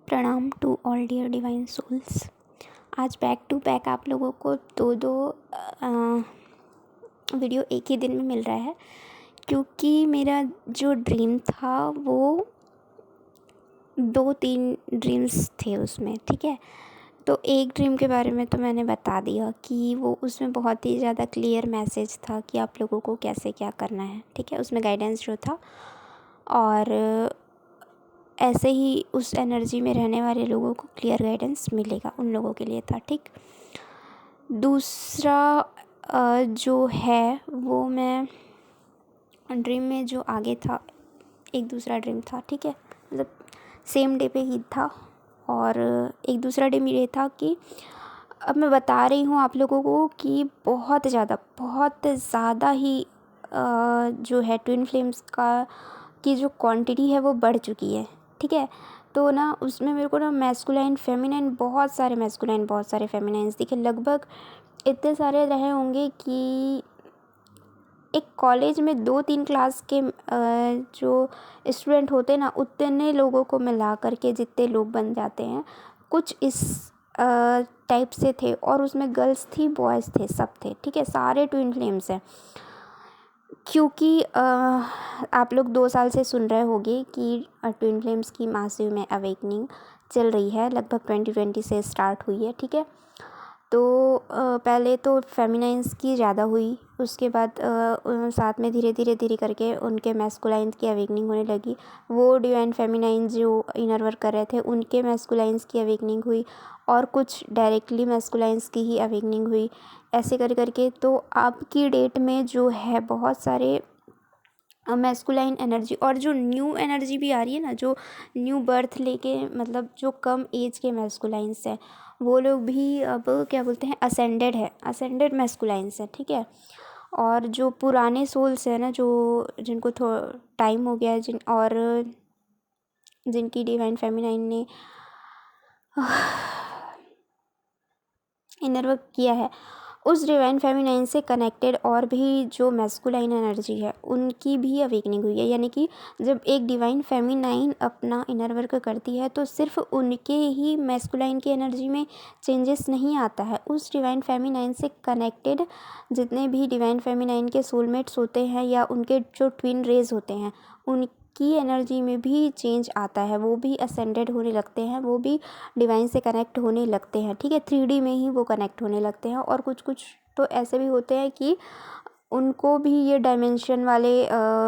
प्रणाम to all dear divine souls. आज back to back आप लोगों को दो वीडियो एक ही दिन में मिल रहा है, क्योंकि मेरा जो ड्रीम था वो 2-3 ड्रीम्स थे उसमें। ठीक है, तो एक ड्रीम के बारे में तो मैंने बता दिया कि वो उसमें बहुत ही ज़्यादा क्लियर मैसेज था कि आप लोगों को कैसे क्या करना है। ठीक है, उसमें गाइडेंस जो था, और ऐसे ही उस एनर्जी में रहने वाले लोगों को क्लियर गाइडेंस मिलेगा, उन लोगों के लिए था। ठीक, दूसरा जो है वो मैं ड्रीम में जो आगे था, एक दूसरा ड्रीम था। ठीक है, मतलब सेम डे पे ही था। और एक दूसरा ड्रीम ये था कि अब मैं बता रही हूँ आप लोगों को कि बहुत ज़्यादा ही जो है ट्विन फ्लेम्स की जो क्वांटिटी है वो बढ़ चुकी है। ठीक है, तो ना उसमें मेरे को ना मैस्कुलाइन फेमिनाइन बहुत सारे फेमिनाइन्स दिखे। लगभग इतने सारे रहे होंगे कि एक कॉलेज में 2-3 क्लास के जो स्टूडेंट होते हैं ना, उतने लोगों को मिला करके जितने लोग बन जाते हैं, कुछ इस टाइप से थे। और उसमें गर्ल्स थी, बॉयज़ थे, सब थे। ठीक है, सारे ट्विन फ्लेम्स हैं। क्योंकि आप लोग 2 साल से सुन रहे होंगे कि ट्विन फ्लेम्स की मासिव में अवेकनिंग चल रही है, लगभग 2020 से स्टार्ट हुई है। ठीक है, तो पहले तो फेमिनाइन्स की ज़्यादा हुई, उसके बाद साथ में धीरे करके उनके मैस्कुलाइन्स की अवेकनिंग होने लगी। वो डिवाइन फेमिनाइन जो इनर वर्क कर रहे थे उनके मैस्कुलाइन्स की अवेकनिंग हुई, और कुछ डायरेक्टली मैस्कुलाइन्स की ही अवेकनिंग हुई। ऐसे करके तो अब की डेट में जो है बहुत सारे मैस्कुलाइन एनर्जी, और जो न्यू एनर्जी भी आ रही है ना, जो न्यू बर्थ लेके, मतलब जो कम एज के मैस्कुलाइन्स हैं, वो लोग भी अब क्या बोलते हैं, असेंडेड मैस्कुलाइन्स हैं। ठीक है, और जो पुराने सोल्स हैं ना, जो जिनको टाइम हो गया है, और जिनकी डिवाइन फेमिनाइन ने इनर वर्क किया है, उस डिवाइन फेमिनाइन से कनेक्टेड और भी जो मैस्कुलाइन एनर्जी है उनकी भी अवेकनिंग हुई है। यानी कि जब एक डिवाइन फेमिनाइन अपना इनर वर्क करती है तो सिर्फ उनके ही मैस्कुलाइन की एनर्जी में चेंजेस नहीं आता है, उस डिवाइन फेमिनाइन से कनेक्टेड जितने भी डिवाइन फेमिनाइन के सोलमेट्स होते हैं या उनके जो ट्विन रेज होते हैं उनकी एनर्जी में भी चेंज आता है। वो भी असेंडेड होने लगते हैं, वो भी डिवाइन से कनेक्ट होने लगते हैं। ठीक है, 3D में ही वो कनेक्ट होने लगते हैं। और कुछ तो ऐसे भी होते हैं कि उनको भी ये डायमेंशन वाले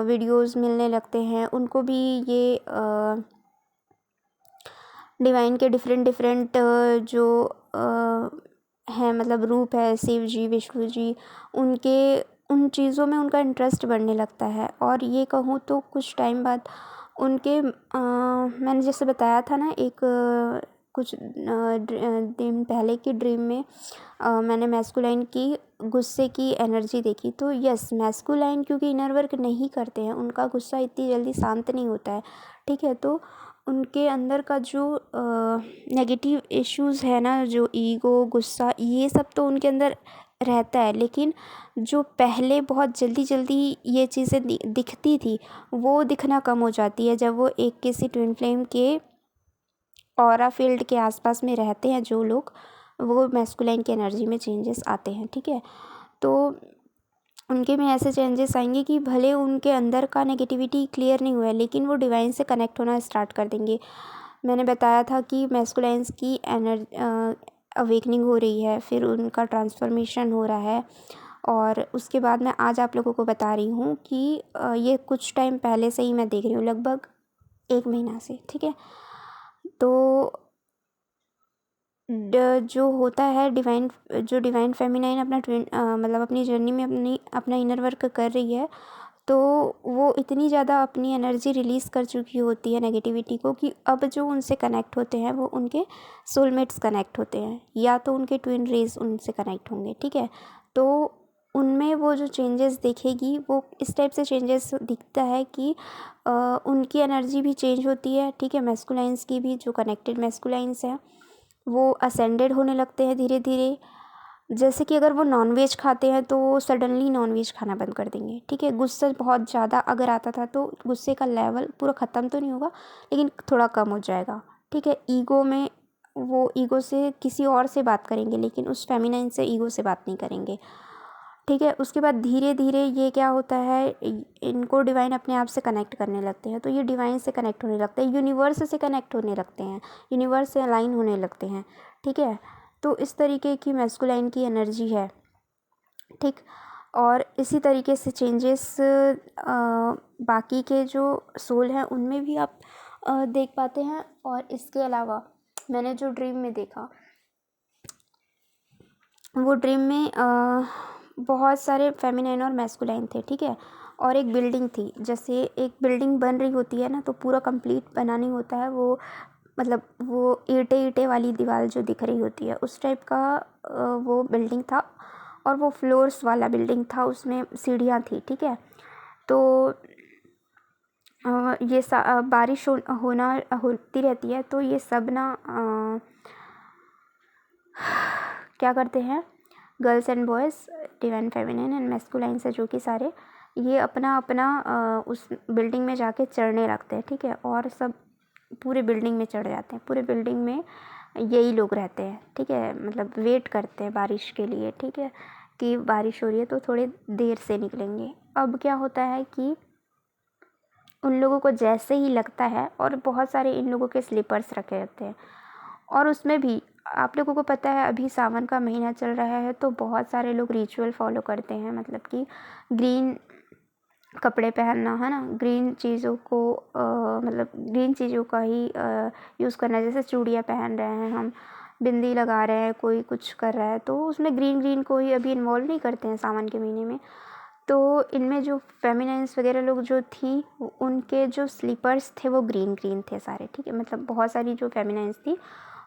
वीडियोस मिलने लगते हैं, उनको भी ये डिवाइन के डिफरेंट जो हैं, मतलब रूप है, शिव जी, विष्णु जी, उनके उन चीज़ों में उनका इंटरेस्ट बढ़ने लगता है। और ये कहूँ तो कुछ टाइम बाद उनके मैंने जैसे बताया था ना, एक कुछ दिन पहले की ड्रीम में मैंने मैस्कुलाइन की गुस्से की एनर्जी देखी। तो यस, मैस्कुलाइन क्योंकि इनर वर्क नहीं करते हैं, उनका गुस्सा इतनी जल्दी शांत नहीं होता है। ठीक है, तो उनके अंदर का जो नेगेटिव इश्यूज़ है ना, जो ईगो, गुस्सा, ये सब तो उनके अंदर रहता है। लेकिन जो पहले बहुत जल्दी ये चीज़ें दिखती थी, वो दिखना कम हो जाती है जब वो एक किसी ट्विन फ्लेम के ऑरा फील्ड के आसपास में रहते हैं जो लोग, वो मैस्कुलाइन की एनर्जी में चेंजेस आते हैं। ठीक है, तो उनके में ऐसे चेंजेस आएंगे कि भले उनके अंदर का नेगेटिविटी क्लियर नहीं हुआ है, लेकिन वो डिवाइन से कनेक्ट होना स्टार्ट कर देंगे। मैंने बताया था कि मैस्कुलाइन्स की अवेकनिंग हो रही है, फिर उनका ट्रांसफॉर्मेशन हो रहा है। और उसके बाद मैं आज आप लोगों को बता रही हूँ कि ये कुछ टाइम पहले से ही मैं देख रही हूँ, लगभग 1 महीना से। ठीक है, तो जो होता है जो डिवाइन फेमिनाइन अपना मतलब अपनी जर्नी में अपना इनर वर्क कर रही है, तो वो इतनी ज़्यादा अपनी एनर्जी रिलीज़ कर चुकी होती है नेगेटिविटी को, कि अब जो उनसे कनेक्ट होते हैं वो उनके सोलमेट्स कनेक्ट होते हैं, या तो उनके ट्विन रेज उनसे कनेक्ट होंगे। ठीक है, तो उनमें वो जो चेंजेस दिखेगी, वो इस टाइप से चेंजेस दिखता है कि उनकी एनर्जी भी चेंज होती है। ठीक है, मैस्कुलाइन्स की भी, जो कनेक्टेड मैस्कुलाइन्स हैं वो असेंडेड होने लगते हैं धीरे। जैसे कि अगर वो नॉनवेज खाते हैं तो वो सडनली नॉनवेज खाना बंद कर देंगे। ठीक है, गुस्सा बहुत ज़्यादा अगर आता था तो गुस्से का लेवल पूरा ख़त्म तो नहीं होगा, लेकिन थोड़ा कम हो जाएगा। ठीक है। ईगो में वो ईगो से किसी और से बात करेंगे, लेकिन उस फेमिनाइन से ईगो से बात नहीं करेंगे, ठीक है। उसके बाद धीरे धीरे ये क्या होता है, इनको डिवाइन अपने आप से कनेक्ट करने लगते हैं, तो ये डिवाइन से कनेक्ट होने लगते हैं, यूनिवर्स से कनेक्ट होने लगते हैं, यूनिवर्स से अलाइन होने लगते हैं, ठीक है। तो इस तरीके की मैस्कुलाइन की एनर्जी है, ठीक। और इसी तरीके से चेंजेस बाकी के जो सोल हैं उनमें भी आप देख पाते हैं। और इसके अलावा मैंने जो ड्रीम में देखा, वो ड्रीम में बहुत सारे फेमिनाइन और मैस्कुलाइन थे, ठीक है। और एक बिल्डिंग थी, जैसे एक बिल्डिंग बन रही होती है ना, तो पूरा कंप्लीट बना नहीं होता है वो, मतलब वो ईंटे वाली दीवार जो दिख रही होती है उस टाइप का वो बिल्डिंग था। और वो फ्लोर्स वाला बिल्डिंग था, उसमें सीढ़ियाँ थी, ठीक है। तो ये बारिश होना होती रहती है, तो ये सब ना क्या करते हैं, girls and boys, divine feminine and masculine से जो कि सारे, ये अपना अपना उस बिल्डिंग में जाके चढ़ने लगते हैं, ठीक है। और सब पूरे बिल्डिंग में चढ़ जाते हैं, पूरे बिल्डिंग में यही लोग रहते हैं, ठीक है। मतलब वेट करते हैं बारिश के लिए, ठीक है, कि बारिश हो रही है तो थोड़े देर से निकलेंगे। अब क्या होता है कि उन लोगों को जैसे ही लगता है, और बहुत सारे इन लोगों के स्लीपर्स रखे रहते हैं, और उसमें भी आप लोगों को पता है अभी सावन का महीना चल रहा है, तो बहुत सारे लोग रिचुअल फॉलो करते हैं, मतलब कि ग्रीन कपड़े पहनना, है ना, ग्रीन चीज़ों को मतलब ग्रीन चीज़ों का ही यूज़ करना, जैसे चूड़ियाँ पहन रहे हैं हम, बिंदी लगा रहे हैं, कोई कुछ कर रहा है, तो उसमें ग्रीन ग्रीन को ही अभी इन्वॉल्व नहीं करते हैं सावन के महीने में। तो इनमें जो फेमिनाइंस वगैरह लोग जो थी, उनके जो स्लीपर्स थे वो ग्रीन ग्रीन थे सारे, ठीक है। मतलब बहुत सारी जो फेमिनाइंस थी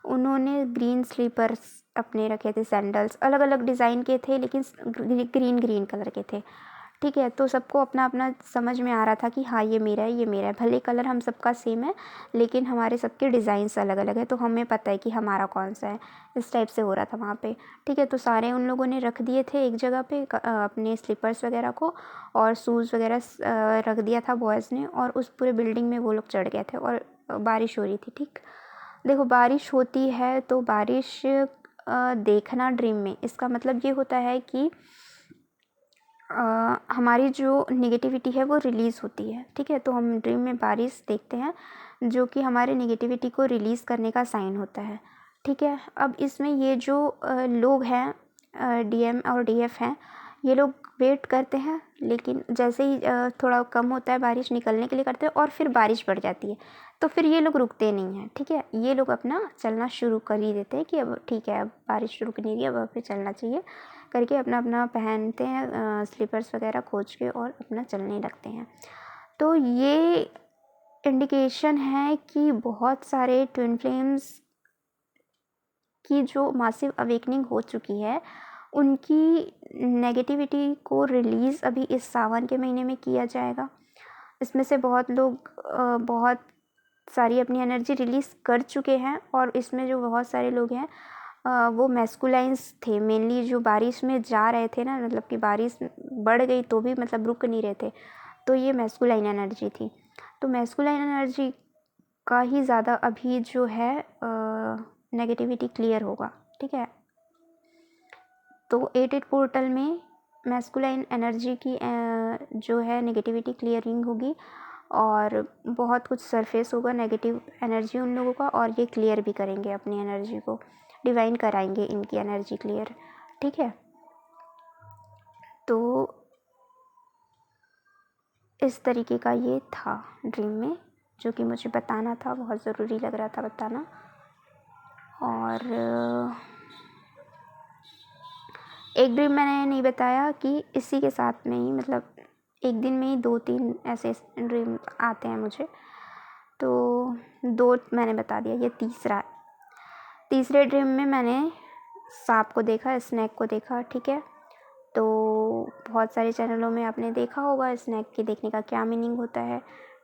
उन्होंने ग्रीन स्लीपर्स अपने रखे थे, सैंडल्स अलग अलग डिज़ाइन के थे, लेकिन ग्रीन ग्रीन कलर के थे, ठीक है। तो सबको अपना अपना समझ में आ रहा था कि हाँ ये मेरा है, ये मेरा है, भले कलर हम सबका सेम है, लेकिन हमारे सबके डिज़ाइंस अलग अलग है, तो हमें पता है कि हमारा कौन सा है। इस टाइप से हो रहा था वहाँ पे, ठीक है। तो सारे उन लोगों ने रख दिए थे एक जगह पे अपने स्लीपर्स वगैरह को, और शूज़ वगैरह रख दिया था बॉयज़ ने, और उस पूरे बिल्डिंग में वो लोग चढ़ गए थे, और बारिश हो रही थी, ठीक। देखो बारिश होती है तो बारिश देखना ड्रीम में, इसका मतलब ये होता है कि हमारी जो नेगेटिविटी है वो रिलीज़ होती है, ठीक है। तो हम ड्रीम में बारिश देखते हैं, जो कि हमारे नेगेटिविटी को रिलीज़ करने का साइन होता है, ठीक है। अब इसमें ये जो लोग हैं, डीएम और डीएफ हैं, ये लोग वेट करते हैं, लेकिन जैसे ही थोड़ा कम होता है बारिश, निकलने के लिए करते हैं, और फिर बारिश बढ़ जाती है, तो फिर ये लोग रुकते नहीं हैं, ठीक है। ये लोग अपना चलना शुरू कर ही देते हैं कि अब ठीक है, अब बारिश रुक नहीं रही, अब फिर चलना चाहिए करके अपना अपना पहनते हैं स्लीपर्स वगैरह खोज के, और अपना चलने लगते हैं। तो ये इंडिकेशन है कि बहुत सारे ट्विन फ्लेम्स की जो मासिव अवेकनिंग हो चुकी है, उनकी नेगेटिविटी को रिलीज़ अभी इस सावन के महीने में किया जाएगा। इसमें से बहुत लोग बहुत सारी अपनी एनर्जी रिलीज़ कर चुके हैं, और इसमें जो बहुत सारे लोग हैं वो मैस्कुलाइंस थे मेनली, जो बारिश में जा रहे थे ना, मतलब कि बारिश बढ़ गई तो भी मतलब रुक नहीं रहे थे, तो ये मैस्कुलाइन एनर्जी थी। तो मैस्कुलाइन एनर्जी का ही ज़्यादा अभी जो है नेगेटिविटी क्लियर होगा, ठीक है। तो 8 पोर्टल में मैस्कुलाइन एनर्जी की जो है नेगेटिविटी क्लियरिंग होगी, और बहुत कुछ सरफेस होगा नेगेटिव एनर्जी उन लोगों का, और ये क्लियर भी करेंगे अपनी एनर्जी को, डिवाइन कराएंगे इनकी एनर्जी क्लियर, ठीक है। तो इस तरीके का ये था ड्रीम में, जो कि मुझे बताना था, बहुत ज़रूरी लग रहा था बताना। और एक ड्रीम मैंने नहीं बताया कि इसी के साथ में ही, मतलब एक दिन में ही 2-3 ऐसे ड्रीम आते हैं मुझे, तो 2 मैंने बता दिया, ये तीसरे ड्रीम में मैंने सांप को देखा, स्नैक को देखा, ठीक है। तो बहुत सारे चैनलों में आपने देखा होगा स्नैक के देखने का क्या मीनिंग होता है,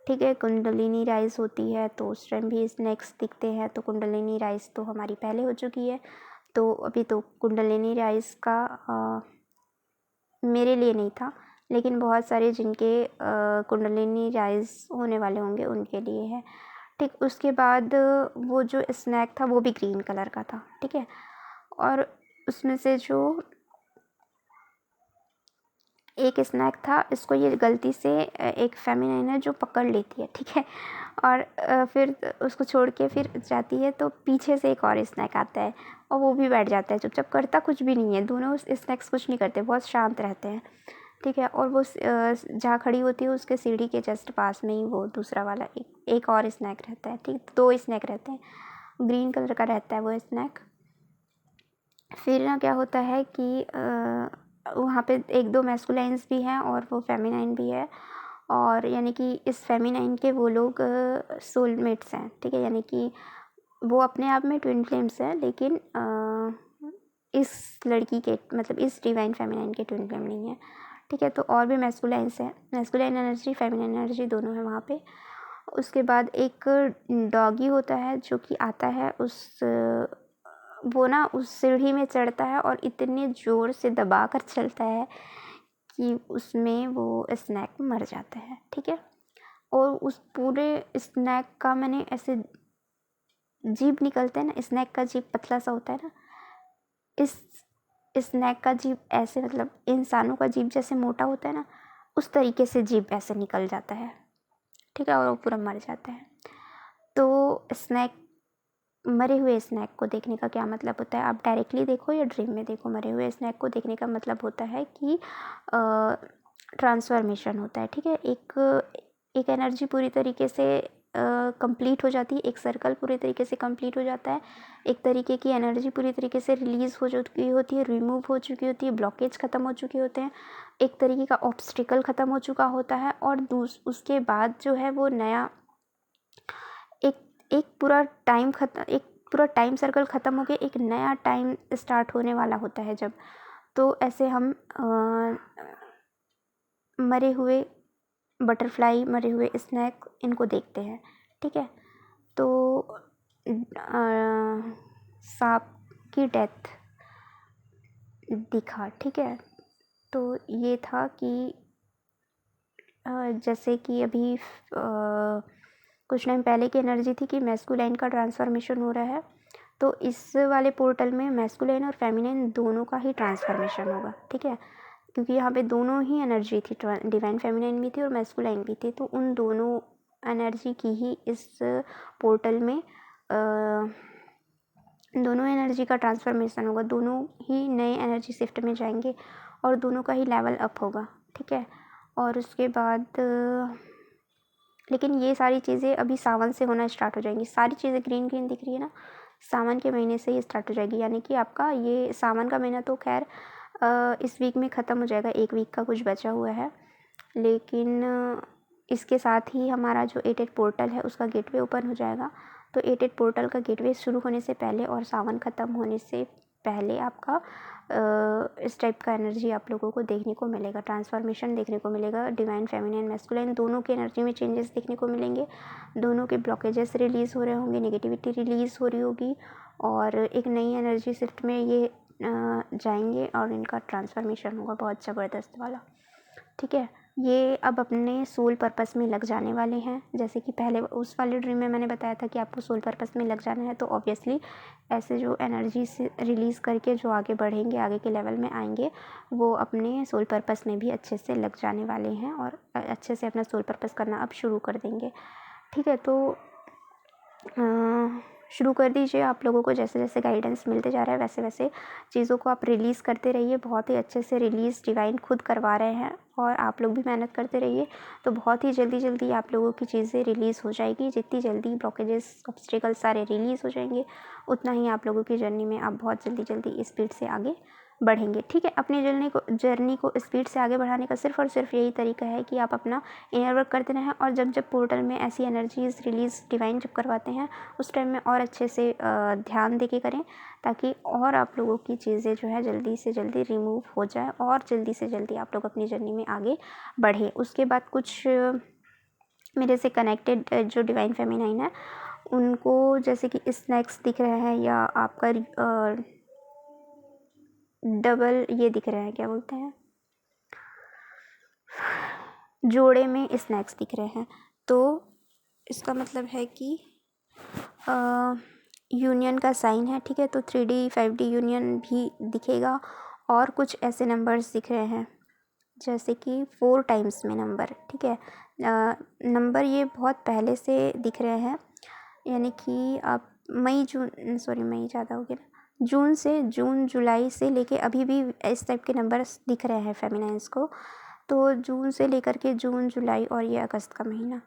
ठीक है। कुंडलिनी राइज होती है तो उस टाइम भी स्नैक्स दिखते हैं, तो कुंडलिनी राइज तो हमारी पहले हो चुकी है, तो अभी तो कुंडलिनी राइज का मेरे लिए नहीं था, लेकिन बहुत सारे जिनके कुंडलिनी राइज होने वाले होंगे उनके लिए है, ठीक, उसके बाद वो जो स्नैक था वो भी ग्रीन कलर का था, ठीक है। और उसमें से जो एक स्नैक था, इसको ये गलती से एक फेमिनाइन है जो पकड़ लेती है, ठीक है। और फिर उसको छोड़ के फिर जाती है, तो पीछे से एक और स्नैक आता है और वो भी बैठ जाता है चुपचाप, करता कुछ भी नहीं है। दोनों स्नैक्स कुछ नहीं करते, बहुत शांत रहते हैं, ठीक है। और वो जहाँ खड़ी होती है उसके सीढ़ी के जस्ट पास में ही वो दूसरा वाला एक और स्नैक रहता है, ठीक। 2 स्नैक रहते हैं, ग्रीन कलर का रहता है वो स्नैक। फिर ना क्या होता है कि वहाँ पे 1-2 मैस्कुलाइन्स भी हैं और वो फेमिनाइन भी है, और यानी कि इस फेमिनाइन के वो लोग सोलमेट्स हैं, ठीक है। यानी कि वो अपने आप में ट्विन फ्लेम्स हैं, लेकिन इस लड़की के मतलब इस डिवाइन फेमिनाइन के ट्विन फ्लेम नहीं है, ठीक है। तो और भी मैस्कुलाइन्स हैं, मैस्कुलाइन एनर्जी फेमिनाइन एनर्जी दोनों हैं वहाँ पे। उसके बाद एक डॉगी होता है जो कि आता है, वो ना उस सीढ़ी में चढ़ता है और इतने ज़ोर से दबा कर चलता है कि उसमें वो स्नैक मर जाता है, ठीक है। और उस पूरे स्नैक का मैंने ऐसे जीभ निकलता है ना, स्नैक का जीभ पतला सा होता है ना, इस स्नैक का जीभ ऐसे मतलब इंसानों का जीभ जैसे मोटा होता है ना, उस तरीके से जीभ ऐसे निकल जाता है, ठीक है। और वो पूरा मर जाता है। तो मरे हुए स्नैक को देखने का क्या मतलब होता है, आप डायरेक्टली देखो या ड्रीम में देखो, मरे हुए स्नैक को देखने का मतलब होता है कि ट्रांसफॉर्मेशन होता है, ठीक है। एक एनर्जी पूरी तरीके से कंप्लीट हो जाती है, एक सर्कल पूरी तरीके से कंप्लीट हो जाता है, एक तरीके की एनर्जी पूरी तरीके से रिलीज़ हो चुकी होती है, रिमूव हो चुकी होती है, ब्लॉकेज ख़त्म हो चुके होते हैं, एक तरीके का ऑब्स्टिकल ख़त्म हो चुका होता है। और उसके बाद जो है वो नया एक पूरा टाइम सर्कल ख़त्म हो गया, एक नया टाइम स्टार्ट होने वाला होता है जब। तो ऐसे हम मरे हुए बटरफ्लाई, मरे हुए स्नैक, इनको देखते हैं, ठीक है। तो सांप की डेथ दिखा, ठीक है। तो ये था कि जैसे कि अभी कुछ टाइम पहले की एनर्जी थी कि मैस्कुलाइन का ट्रांसफॉर्मेशन हो रहा है, तो इस वाले पोर्टल में मैस्कुलाइन और फेमिनाइन दोनों का ही ट्रांसफॉर्मेशन होगा, ठीक है। क्योंकि यहाँ पे दोनों ही एनर्जी थी, डिवाइन फेमिनाइन भी थी और मैस्कुलाइन भी थी, तो उन दोनों एनर्जी की ही इस पोर्टल में दोनों एनर्जी का ट्रांसफॉर्मेशन होगा, दोनों ही नए एनर्जी शिफ्ट में जाएंगे और दोनों का ही लेवल अप होगा, ठीक है। और उसके बाद लेकिन ये सारी चीज़ें अभी सावन से होना स्टार्ट हो जाएंगी, सारी चीज़ें ग्रीन ग्रीन दिख रही है ना, सावन के महीने से ही स्टार्ट हो जाएगी। यानी कि आपका ये सावन का महीना तो खैर इस वीक में ख़त्म हो जाएगा, 1 वीक का कुछ बचा हुआ है, लेकिन इसके साथ ही हमारा जो 8-8 पोर्टल है उसका गेटवे ओपन हो जाएगा। तो 8-8 पोर्टल का गेटवे शुरू होने से पहले और सावन ख़त्म होने से पहले आपका इस टाइप का एनर्जी आप लोगों को देखने को मिलेगा, ट्रांसफॉर्मेशन देखने को मिलेगा, डिवाइन फेमिनिन मैस्कुलाइन दोनों की एनर्जी में चेंजेस देखने को मिलेंगे, दोनों के ब्लॉकेजेस रिलीज़ हो रहे होंगे, नेगेटिविटी रिलीज़ हो रही होगी और एक नई एनर्जी शिफ्ट में ये जाएंगे और इनका ट्रांसफॉर्मेशन होगा बहुत ज़बरदस्त वाला, ठीक है। ये अब अपने सोल पर्पस में लग जाने वाले हैं, जैसे कि पहले उस वाले ड्रीम में मैंने बताया था कि आपको सोल पर्पस में लग जाना है, तो ऑब्वियसली ऐसे जो एनर्जी से रिलीज़ करके जो आगे बढ़ेंगे, आगे के लेवल में आएंगे, वो अपने सोल पर्पस में भी अच्छे से लग जाने वाले हैं और अच्छे से अपना सोल पर्पस करना अब शुरू कर देंगे, ठीक है। तो शुरू कर दीजिए, आप लोगों को जैसे जैसे गाइडेंस मिलते जा रहा है वैसे वैसे चीज़ों को आप रिलीज़ करते रहिए, बहुत ही अच्छे से रिलीज़ डिवाइन खुद करवा रहे हैं और आप लोग भी मेहनत करते रहिए, तो बहुत ही जल्दी जल्दी आप लोगों की चीज़ें रिलीज़ हो जाएगी। जितनी जल्दी ब्लॉकेजेस ऑब्स्टिकल सारे रिलीज़ हो जाएंगे, उतना ही आप लोगों की जर्नी में आप बहुत जल्दी जल्दी स्पीड से आगे बढ़ेंगे, ठीक है। अपनी जर्नी को स्पीड से आगे बढ़ाने का सिर्फ और सिर्फ यही तरीका है कि आप अपना इनर वर्क करते रहें, और जब जब पोर्टल में ऐसी एनर्जीज रिलीज़ डिवाइन जब करवाते हैं उस टाइम में और अच्छे से ध्यान दे के करें, ताकि और आप लोगों की चीज़ें जो है जल्दी से जल्दी रिमूव हो जाए और जल्दी से जल्दी आप लोग अपनी जर्नी में आगे बढ़े। उसके बाद कुछ मेरे से कनेक्टेड जो डिवाइन फेमिनाइन है उनको जैसे कि स्नैक्स दिख रहे हैं, या आपका डबल ये दिख रहे हैं, क्या बोलते हैं, जोड़े में स्नैक्स दिख रहे हैं, तो इसका मतलब है कि यूनियन का साइन है, ठीक है। तो 3D 5D यूनियन भी दिखेगा और कुछ ऐसे नंबर्स दिख रहे हैं जैसे कि 4 टाइम्स में नंबर, ठीक है। नंबर ये बहुत पहले से दिख रहे हैं, यानी कि आप मई ज़्यादा हो गया ना, जून जुलाई से लेके अभी भी इस टाइप के नंबर्स दिख रहे हैं फेमिनाइंस को। तो जून से लेकर के जून, जुलाई और ये अगस्त का महीना,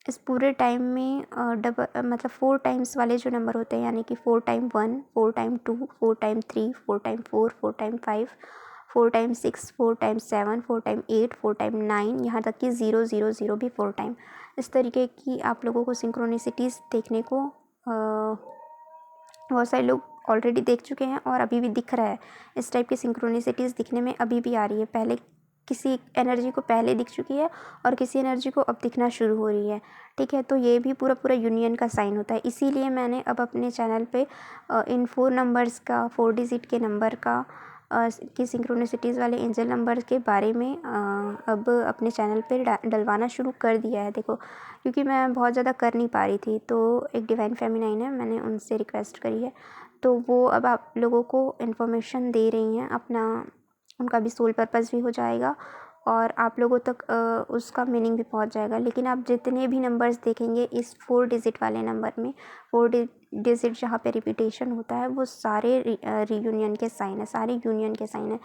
इस पूरे टाइम में मतलब 4 टाइम्स वाले जो नंबर होते हैं, यानी कि 4 time 1, 4 time 2, 4 time 3, 4 time 4, 4 time 5, 4 time 6, 4 time 7, 4 time 8, 4 time 9, यहाँ तक कि 0 0 0 भी 4 टाइम। इस तरीके की आप लोगों को सिंक्रोनिसिटीज़ देखने को बहुत सारे लोग ऑलरेडी देख चुके हैं और अभी भी दिख रहा है। इस टाइप की सिंक्रोनिसिटीज़ दिखने में अभी भी आ रही है। पहले किसी एनर्जी को पहले दिख चुकी है और किसी एनर्जी को अब दिखना शुरू हो रही है, ठीक है। तो ये भी पूरा यूनियन का साइन होता है। इसीलिए मैंने अब अपने चैनल पे इन 4 नंबर्स का, 4 डिजिट के नंबर का की सिंक्रोनिसिटीज़ वाले एंजल नंबर के बारे में अब अपने चैनल पे डलवाना शुरू कर दिया है। देखो, क्योंकि मैं बहुत ज़्यादा कर नहीं पा रही थी, तो एक डिवाइन फेमिनाइन है, मैंने उनसे रिक्वेस्ट करी है, तो वो अब आप लोगों को इन्फॉर्मेशन दे रही हैं। अपना उनका भी सोल पर्पस भी हो जाएगा और आप लोगों तक उसका मीनिंग भी पहुंच जाएगा। लेकिन आप जितने भी नंबर्स देखेंगे इस 4 डिजिट वाले नंबर में, 4 डिजिट जहाँ पे रिपीटेशन होता है, वो सारे रीयूनियन के साइन है, सारे यूनियन के साइन है।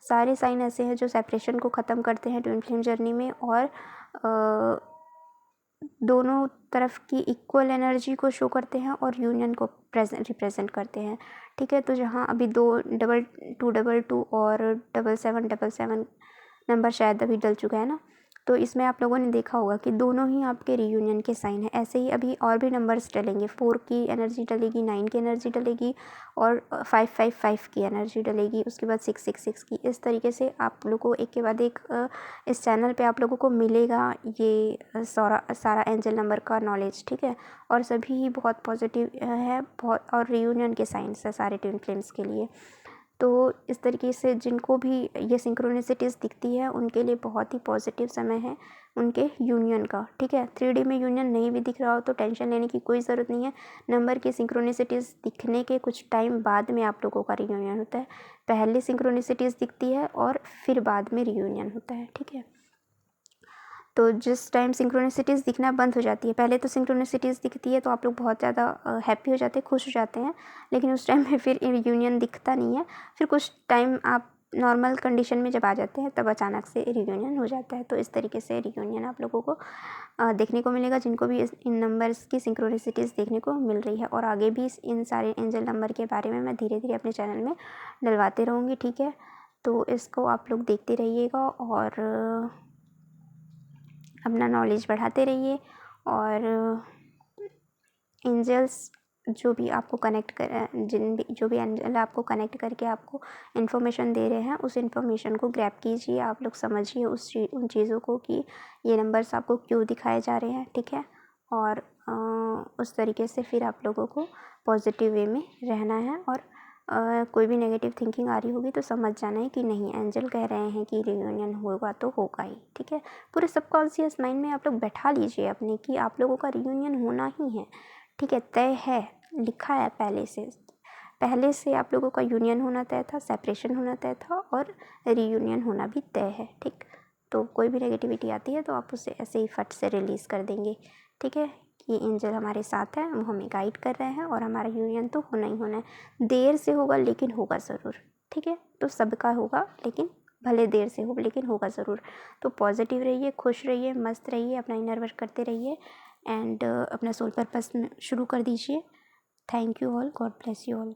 सारे साइन ऐसे हैं जो सेपरेशन को ख़त्म करते हैं ट्विन फ्लेम जर्नी में और दोनों तरफ की इक्वल एनर्जी को शो करते हैं और यूनियन को रिप्रेजेंट करते हैं, ठीक है। तो जहाँ अभी 2 और 7 नंबर शायद अभी डल चुका है ना, तो इसमें आप लोगों ने देखा होगा कि दोनों ही आपके रीयूनियन के साइन है। ऐसे ही अभी और भी नंबर्स डलेंगे, 4 की एनर्जी डलेगी, 9 की एनर्जी डलेगी और 5 की एनर्जी डलेगी, उसके बाद 6 की। इस तरीके से आप लोगों को एक के बाद एक इस चैनल पे आप लोगों को मिलेगा ये सारा एंजल नंबर का नॉलेज, ठीक है। और सभी ही बहुत पॉजिटिव है, बहुत, और रीयूनियन के साइंस है सारे ट्विन फ्लेम्स के लिए। तो इस तरीके से जिनको भी ये सिंक्रोनिसिटीज़ दिखती है उनके लिए बहुत ही पॉजिटिव समय है उनके यूनियन का, ठीक है। 3D में यूनियन नहीं भी दिख रहा हो तो टेंशन लेने की कोई ज़रूरत नहीं है। नंबर की सिंक्रोनिसिटीज़ दिखने के कुछ टाइम बाद में आप लोगों का रीयूनियन होता है। पहले सिंक्रोनिसिटीज़ दिखती है और फिर बाद में रीयूनियन होता है, ठीक है। तो जिस टाइम सिंक्रोनिसिटीज़ दिखना बंद हो जाती है, पहले तो सिंक्रोनिसिटीज़ दिखती है तो आप लोग बहुत ज़्यादा हैप्पी हो जाते हैं, खुश हो जाते हैं, लेकिन उस टाइम में फिर यूनियन दिखता नहीं है। फिर कुछ टाइम आप नॉर्मल कंडीशन में जब आ जाते हैं तब अचानक से रियूनियन हो जाता है। तो इस तरीके से रियूनियन आप लोगों को देखने को मिलेगा, जिनको भी इन नंबर्स की सिंक्रोनिसिटीज़ देखने को मिल रही है। और आगे भी इन सारे एंजल नंबर के बारे में मैं धीरे धीरे अपने चैनल में डलवाते रहूँगी, ठीक है। तो इसको आप लोग देखते रहिएगा और अपना नॉलेज बढ़ाते रहिए। और एंजल्स जो भी आपको कनेक्ट कर जो भी एंजल आपको कनेक्ट करके आपको इन्फॉर्मेशन दे रहे हैं, उस इन्फॉर्मेशन को ग्रैब कीजिए, आप लोग समझिए उन चीज़ों को कि ये नंबर्स आपको क्यों दिखाए जा रहे हैं, ठीक है। और उस तरीके से फिर आप लोगों को पॉजिटिव वे में रहना है। और कोई भी नेगेटिव थिंकिंग आ रही होगी तो समझ जाना है कि नहीं, एंजल कह रहे हैं कि रियूनियन होगा तो होगा ही, ठीक है। पूरे सबकॉन्शियस माइंड में आप लोग बैठा लीजिए अपने कि आप लोगों का रियूनियन होना ही है, ठीक है। तय है, लिखा है पहले से आप लोगों का यूनियन होना तय था, सेपरेशन होना तय था और रीयूनियन होना भी तय है, ठीक। तो कोई भी नेगेटिविटी आती है तो आप उसे ऐसे ही फट से रिलीज़ कर देंगे, ठीक है। कि एंजल हमारे साथ है, वो हमें गाइड कर रहे हैं और हमारा यूनियन तो होना ही होना है। देर से होगा लेकिन होगा ज़रूर, ठीक है। तो सबका होगा, लेकिन भले देर से हो लेकिन होगा ज़रूर। तो पॉजिटिव रहिए, खुश रहिए, मस्त रहिए, अपना इनर वर्क करते रहिए एंड अपना सोल पर्पस शुरू कर दीजिए। Thank you all, God bless you all.